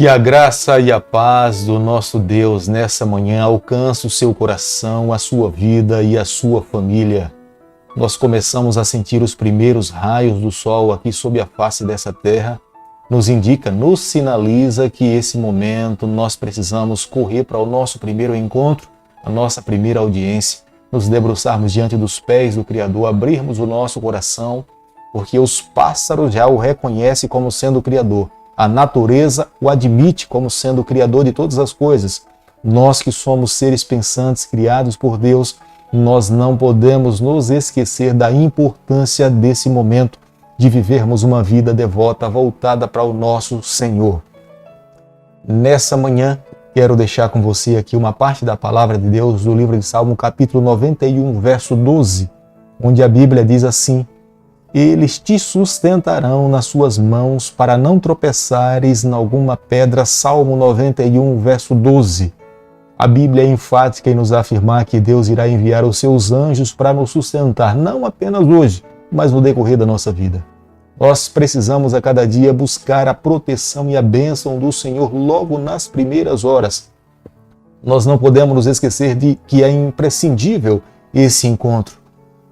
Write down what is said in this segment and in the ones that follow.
Que a graça e a paz do nosso Deus nessa manhã alcance o seu coração, a sua vida e a sua família. Nós começamos a sentir os primeiros raios do sol aqui sob a face dessa terra. Nos indica, nos sinaliza que esse momento nós precisamos correr para o nosso primeiro encontro, a nossa primeira audiência, nos debruçarmos diante dos pés do Criador, abrirmos o nosso coração, porque os pássaros já o reconhecem como sendo o Criador. A natureza o admite como sendo o Criador de todas as coisas. Nós que somos seres pensantes criados por Deus, nós não podemos nos esquecer da importância desse momento de vivermos uma vida devota, voltada para o nosso Senhor. Nessa manhã, quero deixar com você aqui uma parte da palavra de Deus do livro de Salmo, capítulo 91, verso 12, onde a Bíblia diz assim: eles te sustentarão nas suas mãos para não tropeçares em alguma pedra. Salmo 91, verso 12. A Bíblia é enfática em nos afirmar que Deus irá enviar os seus anjos para nos sustentar, não apenas hoje, mas no decorrer da nossa vida. Nós precisamos a cada dia buscar a proteção e a bênção do Senhor logo nas primeiras horas. Nós não podemos nos esquecer de que é imprescindível esse encontro.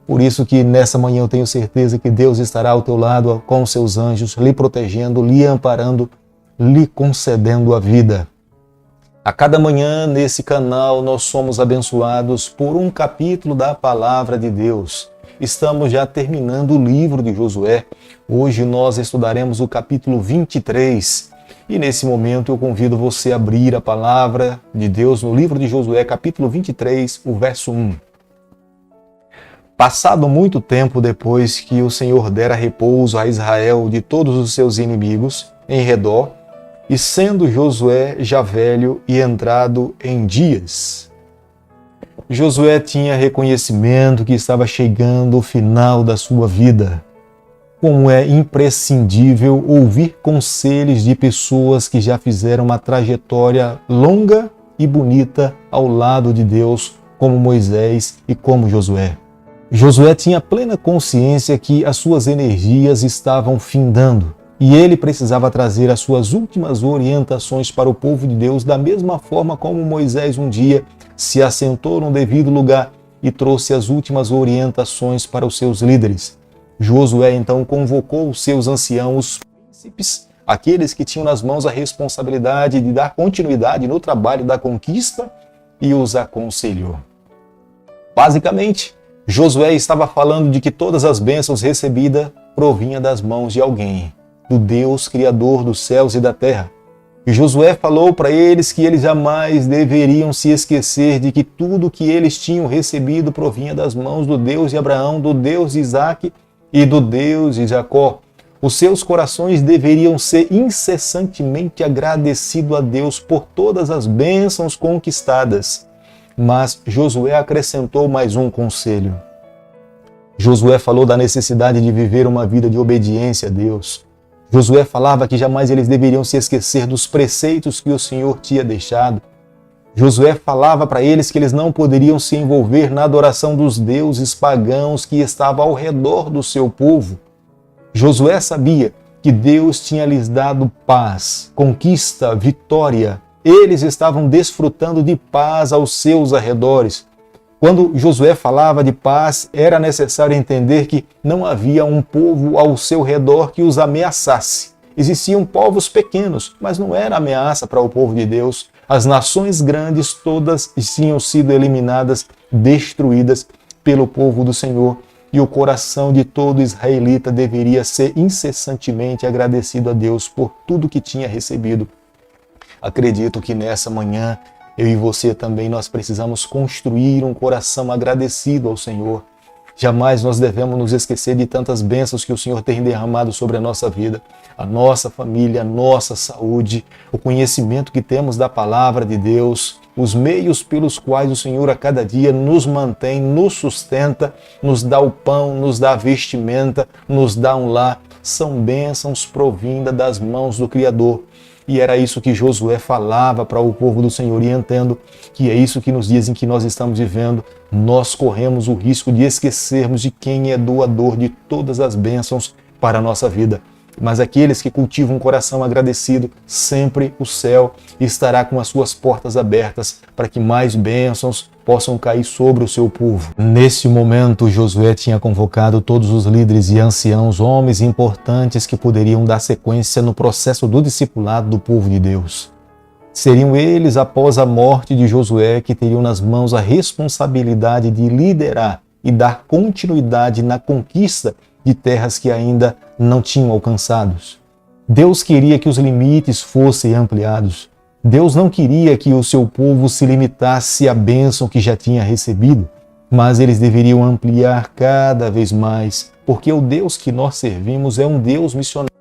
Por isso que nessa manhã eu tenho certeza que Deus estará ao teu lado com seus anjos, lhe protegendo, lhe amparando, lhe concedendo a vida. A cada manhã nesse canal nós somos abençoados por um capítulo da Palavra de Deus. Estamos já terminando o livro de Josué. Hoje nós estudaremos o capítulo 23. E nesse momento eu convido você a abrir a Palavra de Deus no livro de Josué, capítulo 23, o verso 1. Passado muito tempo depois que o Senhor dera repouso a Israel de todos os seus inimigos em redor, e sendo Josué já velho e entrado em dias. Josué tinha reconhecimento que estava chegando o final da sua vida. Como é imprescindível ouvir conselhos de pessoas que já fizeram uma trajetória longa e bonita ao lado de Deus, como Moisés e como Josué. Josué tinha plena consciência que as suas energias estavam findando e ele precisava trazer as suas últimas orientações para o povo de Deus da mesma forma como Moisés um dia se assentou no devido lugar e trouxe as últimas orientações para os seus líderes. Josué então convocou os seus anciãos, príncipes, aqueles que tinham nas mãos a responsabilidade de dar continuidade no trabalho da conquista, e os aconselhou. Basicamente, Josué estava falando de que todas as bênçãos recebidas provinham das mãos de alguém, do Deus Criador dos céus e da terra. E Josué falou para eles que eles jamais deveriam se esquecer de que tudo que eles tinham recebido provinha das mãos do Deus de Abraão, do Deus de Isaque e do Deus de Jacó. Os seus corações deveriam ser incessantemente agradecidos a Deus por todas as bênçãos conquistadas. Mas Josué acrescentou mais um conselho. Josué falou da necessidade de viver uma vida de obediência a Deus. Josué falava que jamais eles deveriam se esquecer dos preceitos que o Senhor tinha deixado. Josué falava para eles que eles não poderiam se envolver na adoração dos deuses pagãos que estavam ao redor do seu povo. Josué sabia que Deus tinha lhes dado paz, conquista, vitória. Eles estavam desfrutando de paz aos seus arredores. Quando Josué falava de paz, era necessário entender que não havia um povo ao seu redor que os ameaçasse. Existiam povos pequenos, mas não era ameaça para o povo de Deus. As nações grandes todas tinham sido eliminadas, destruídas pelo povo do Senhor. E o coração de todo israelita deveria ser incessantemente agradecido a Deus por tudo que tinha recebido. Acredito que nessa manhã, eu e você também, nós precisamos construir um coração agradecido ao Senhor. Jamais nós devemos nos esquecer de tantas bênçãos que o Senhor tem derramado sobre a nossa vida, a nossa família, a nossa saúde, o conhecimento que temos da palavra de Deus, os meios pelos quais o Senhor a cada dia nos mantém, nos sustenta, nos dá o pão, nos dá a vestimenta, nos dá um lar. São bênçãos provindas das mãos do Criador. E era isso que Josué falava para o povo do Senhor. E entendo que é isso que nos dias em que nós estamos vivendo, nós corremos o risco de esquecermos de quem é doador de todas as bênçãos para a nossa vida. mas aqueles que cultivam um coração agradecido, sempre o céu estará com as suas portas abertas para que mais bênçãos possam cair sobre o seu povo. Nesse momento, Josué tinha convocado todos os líderes e anciãos, homens importantes que poderiam dar sequência no processo do discipulado do povo de Deus. Seriam eles, após a morte de Josué, que teriam nas mãos a responsabilidade de liderar e dar continuidade na conquista de terras que ainda não tinham alcançados. Deus queria que os limites fossem ampliados. Deus não queria que o seu povo se limitasse à bênção que já tinha recebido, mas eles deveriam ampliar cada vez mais, porque o Deus que nós servimos é um Deus missionário.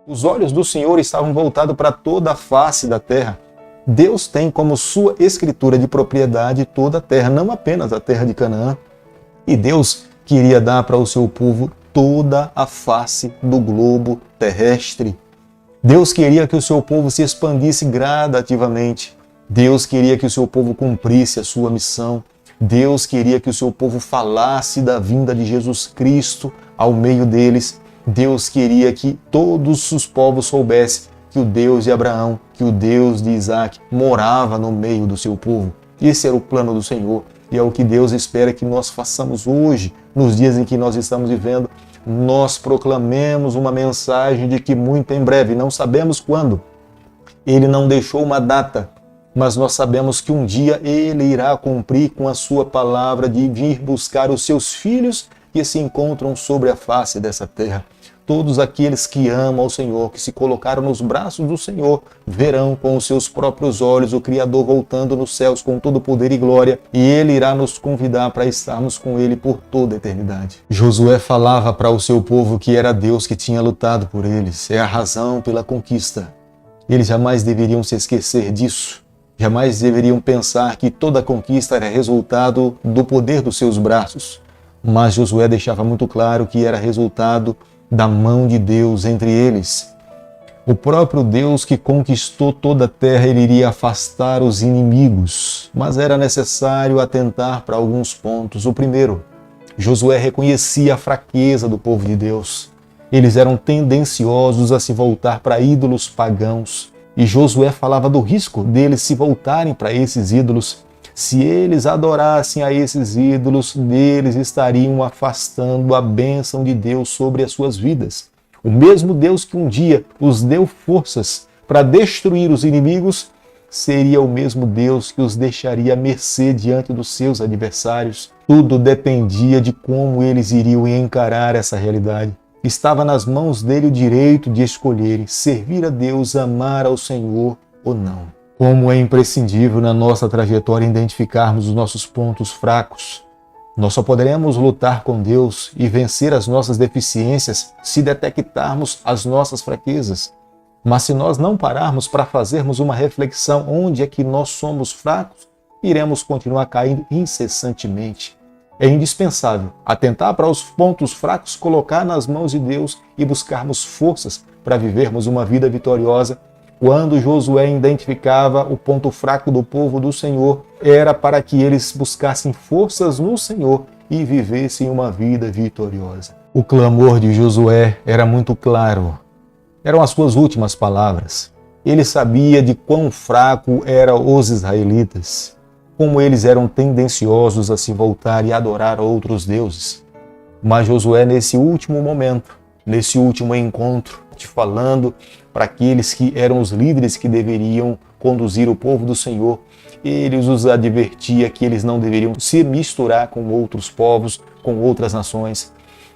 Os olhos do Senhor estavam voltados para toda a face da terra. Deus tem como sua escritura de propriedade toda a terra, não apenas a terra de Canaã. E Deus queria dar para o seu povo toda a face do globo terrestre. Deus queria que o seu povo se expandisse gradativamente. Deus queria que o seu povo cumprisse a sua missão. Deus queria que o seu povo falasse da vinda de Jesus Cristo ao meio deles. Deus queria que todos os povos soubessem que o Deus de Abraão, que o Deus de Isaac morava no meio do seu povo. Esse era o plano do Senhor e é o que Deus espera que nós façamos hoje, nos dias em que nós estamos vivendo. Nós proclamemos uma mensagem de que muito em breve, não sabemos quando, Ele não deixou uma data, mas nós sabemos que um dia Ele irá cumprir com a sua palavra de vir buscar os seus filhos que se encontram sobre a face dessa terra. Todos aqueles que amam ao Senhor, que se colocaram nos braços do Senhor, verão com os seus próprios olhos o Criador voltando nos céus com todo poder e glória, e Ele irá nos convidar para estarmos com Ele por toda a eternidade. Josué falava para o seu povo que era Deus que tinha lutado por eles, é a razão pela conquista. Eles jamais deveriam se esquecer disso, jamais deveriam pensar que toda a conquista era resultado do poder dos seus braços, mas Josué deixava muito claro que era resultado da mão de Deus entre eles. O próprio Deus que conquistou toda a terra, Ele iria afastar os inimigos, mas era necessário atentar para alguns pontos. O primeiro, Josué reconhecia a fraqueza do povo de Deus. Eles eram tendenciosos a se voltar para ídolos pagãos, e Josué falava do risco deles se voltarem para esses ídolos. Se eles adorassem a esses ídolos, deles estariam afastando a bênção de Deus sobre as suas vidas. O mesmo Deus que um dia os deu forças para destruir os inimigos, seria o mesmo Deus que os deixaria à mercê diante dos seus adversários. Tudo dependia de como eles iriam encarar essa realidade. Estava nas mãos dele o direito de escolherem servir a Deus, amar ao Senhor ou não. Como é imprescindível na nossa trajetória identificarmos os nossos pontos fracos. Nós só poderemos lutar com Deus e vencer as nossas deficiências se detectarmos as nossas fraquezas. Mas se nós não pararmos para fazermos uma reflexão onde é que nós somos fracos, iremos continuar caindo incessantemente. É indispensável atentar para os pontos fracos, colocar nas mãos de Deus e buscarmos forças para vivermos uma vida vitoriosa. Quando Josué identificava o ponto fraco do povo do Senhor, era para que eles buscassem forças no Senhor e vivessem uma vida vitoriosa. O clamor de Josué era muito claro. Eram as suas últimas palavras. Ele sabia de quão fraco eram os israelitas, como eles eram tendenciosos a se voltar e adorar outros deuses. Mas Josué, nesse último momento, nesse último encontro, falando para aqueles que eram os líderes que deveriam conduzir o povo do Senhor, ele os advertia que eles não deveriam se misturar com outros povos, com outras nações.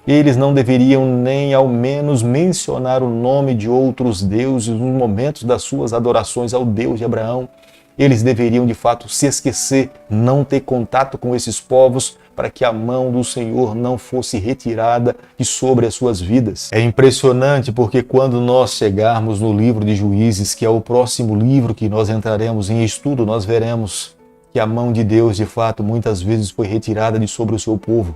Eles não deveriam nem ao menos mencionar o nome de outros deuses nos momentos das suas adorações ao Deus de Abraão. Eles deveriam de fato se esquecer, não ter contato com esses povos, para que a mão do Senhor não fosse retirada de sobre as suas vidas. É impressionante porque quando nós chegarmos no livro de Juízes, que é o próximo livro que nós entraremos em estudo, nós veremos que a mão de Deus de fato muitas vezes foi retirada de sobre o seu povo.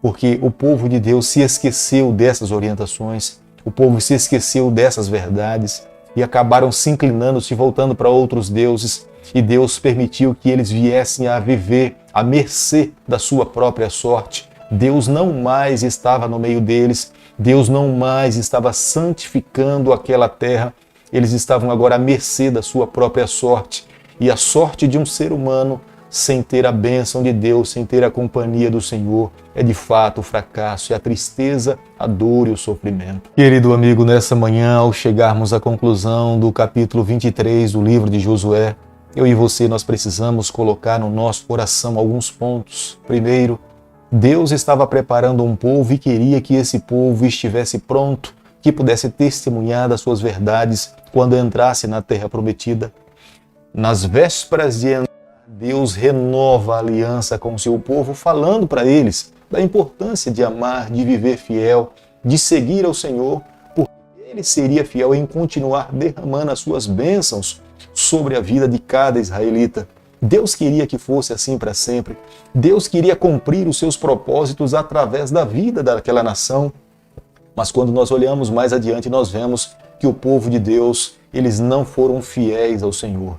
Porque o povo de Deus se esqueceu dessas orientações, o povo se esqueceu dessas verdades e acabaram se inclinando, se voltando para outros deuses. E Deus permitiu que eles viessem a viver à mercê da sua própria sorte. Deus não mais estava no meio deles. Deus não mais estava santificando aquela terra, eles estavam agora à mercê da sua própria sorte. E a sorte de um ser humano, sem ter a bênção de Deus, sem ter a companhia do Senhor, é de fato o fracasso, é a tristeza, a dor e o sofrimento. Querido amigo, nessa manhã, ao chegarmos à conclusão do capítulo 23 do livro de Josué, eu e você, nós precisamos colocar no nosso coração alguns pontos. Primeiro, Deus estava preparando um povo e queria que esse povo estivesse pronto, que pudesse testemunhar das suas verdades quando entrasse na terra prometida. Nas vésperas de entrar, Deus renova a aliança com o seu povo, falando para eles da importância de amar, de viver fiel, de seguir ao Senhor, porque Ele seria fiel em continuar derramando as suas bênçãos sobre a vida de cada israelita. Deus queria que fosse assim para sempre. Deus queria cumprir os seus propósitos através da vida daquela nação. Mas quando nós olhamos mais adiante, nós vemos que o povo de Deus, eles não foram fiéis ao Senhor.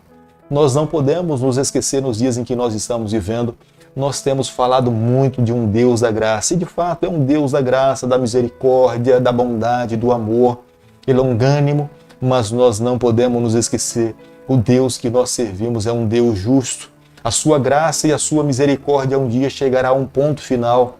Nós não podemos nos esquecer nos dias em que nós estamos vivendo. Nós temos falado muito de um Deus da graça. E de fato é um Deus da graça, da misericórdia, da bondade, do amor. Ele é longânimo, mas nós não podemos nos esquecer. O Deus que nós servimos é um Deus justo. A sua graça e a sua misericórdia um dia chegará a um ponto final.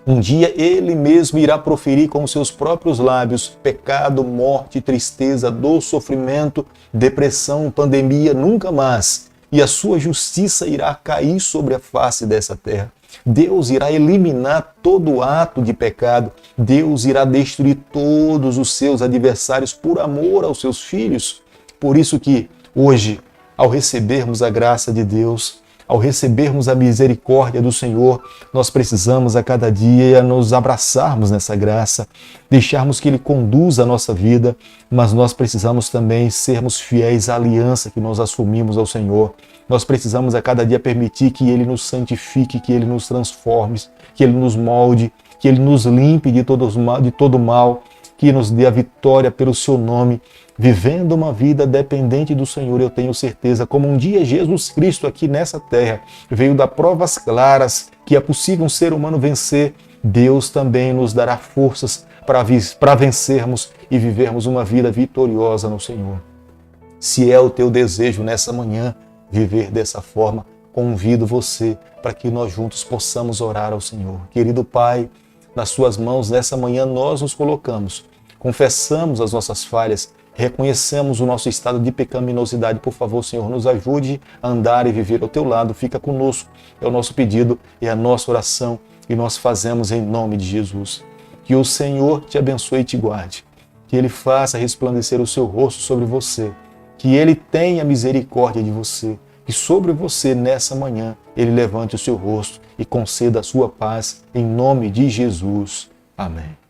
Um dia Ele mesmo irá proferir com seus próprios lábios pecado, morte, tristeza, dor, sofrimento, depressão, pandemia, nunca mais. E a sua justiça irá cair sobre a face dessa terra. Deus irá eliminar todo ato de pecado. Deus irá destruir todos os seus adversários por amor aos seus filhos. Por isso que hoje, ao recebermos a graça de Deus, ao recebermos a misericórdia do Senhor, nós precisamos a cada dia nos abraçarmos nessa graça, deixarmos que Ele conduza a nossa vida, mas nós precisamos também sermos fiéis à aliança que nós assumimos ao Senhor. Nós precisamos a cada dia permitir que Ele nos santifique, que Ele nos transforme, que Ele nos molde, que Ele nos limpe de todo mal, que nos dê a vitória pelo seu nome, vivendo uma vida dependente do Senhor. Eu tenho certeza, como um dia Jesus Cristo aqui nessa terra veio dar provas claras que é possível um ser humano vencer, Deus também nos dará forças para vencermos e vivermos uma vida vitoriosa no Senhor. Se é o teu desejo nessa manhã viver dessa forma, convido você para que nós juntos possamos orar ao Senhor. Querido Pai, nas suas mãos nessa manhã nós nos colocamos, confessamos as nossas falhas, reconhecemos o nosso estado de pecaminosidade. Por favor, Senhor, nos ajude a andar e viver ao teu lado. Fica conosco. É o nosso pedido, é a nossa oração e nós fazemos em nome de Jesus. Que o Senhor te abençoe e te guarde. Que Ele faça resplandecer o seu rosto sobre você. Que Ele tenha misericórdia de você. Que sobre você, nessa manhã, Ele levante o seu rosto e conceda a sua paz em nome de Jesus. Amém.